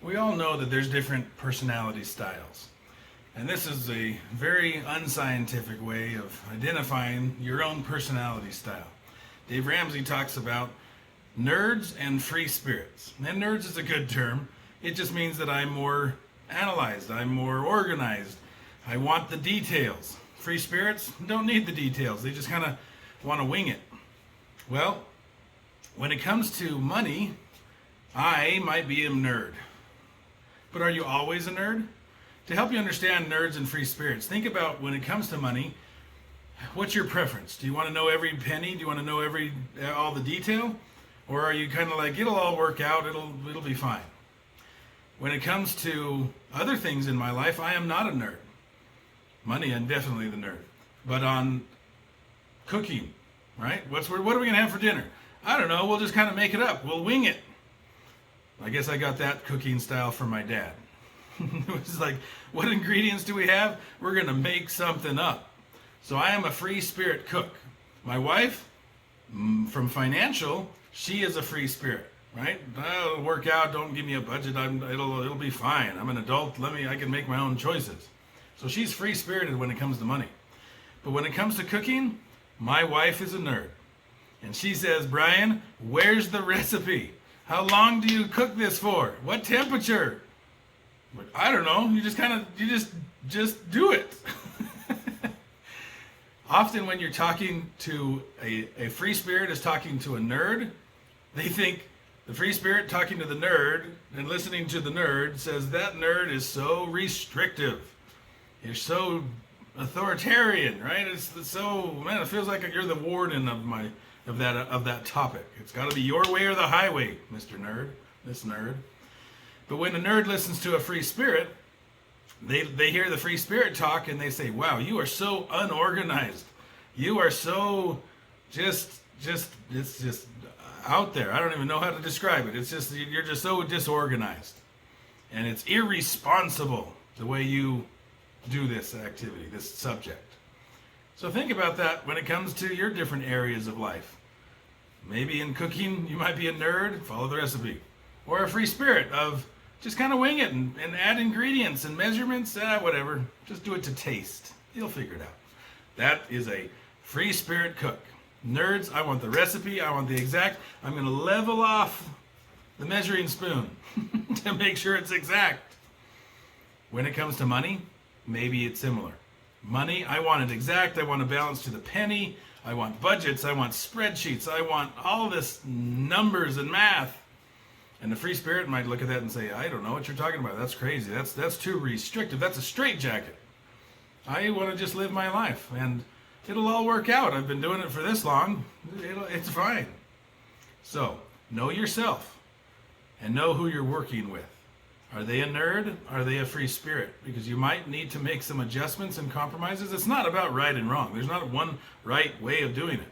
We all know that there's different personality styles. And this is a very unscientific way of identifying your own personality style. Dave Ramsey talks about nerds and free spirits. And nerds is a good term. It just means that I'm more analyzed, I'm more organized. I want the details. Free spirits don't need the details. They just kind of want to wing it. Well, when it comes to money, I might be a nerd. But are you always a nerd? To help you understand nerds and free spirits, think about when it comes to money, what's your preference? Do you want to know every penny? Do you want to know all the detail? Or are you kind of like, it'll all work out, it'll be fine? When it comes to other things in my life, I am not a nerd. Money, I'm definitely the nerd. But on cooking, right? What are we going to have for dinner? I don't know, we'll just kind of make it up. We'll wing it. I guess I got that cooking style from my dad. It was like, what ingredients do we have? We're going to make something up. So I am a free spirit cook. My wife, from financial, she is a free spirit, right? It'll work out. Don't give me a budget. It'll be fine. I'm an adult. I can make my own choices. So she's free spirited when it comes to money. But when it comes to cooking, my wife is a nerd. And she says, Brian, where's the recipe? How long do you cook this for? What temperature? But I don't know. You just do it. Often when you're talking to a free spirit is talking to a nerd, they think the free spirit talking to the nerd and listening to the nerd says that nerd is so restrictive. You're so authoritarian, right? It's so, man, it feels like you're the warden of that topic. It's got to be your way or the highway, Mr. Nerd, this nerd. But when a nerd listens to a free spirit, they hear the free spirit talk and they say, wow, you are so unorganized. You are so it's just out there. I don't even know how to describe it. It's just, you're just so disorganized. And it's irresponsible the way you do this activity, this subject. So think about that when it comes to your different areas of life. Maybe in cooking, you might be a nerd, follow the recipe. Or a free spirit of just kind of wing it and add ingredients and measurements, whatever. Just do it to taste. You'll figure it out. That is a free spirit cook. Nerds, I want the recipe, I want the exact. I'm going to level off the measuring spoon to make sure it's exact. When it comes to money, maybe it's similar. Money, I want it exact. I want a balance to the penny. I want budgets. I want spreadsheets. I want all this numbers and math. And the free spirit might look at that and say, I don't know what you're talking about. That's crazy. That's too restrictive. That's a straitjacket. I want to just live my life, and it'll all work out. I've been doing it for this long. It's fine. So, know yourself and know who you're working with. Are they a nerd? Are they a free spirit? Because you might need to make some adjustments and compromises. It's not about right and wrong. There's not one right way of doing it.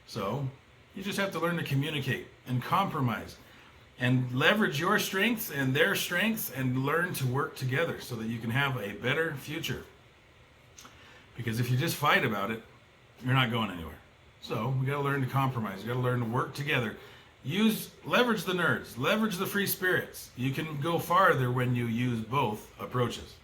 So, you just have to learn to communicate and compromise and leverage your strengths and their strengths and learn to work together so that you can have a better future. Because if you just fight about it, you're not going anywhere. So we got to learn to compromise. You got to learn to work together. Leverage the nerds, leverage the free spirits. You can go farther when you use both approaches.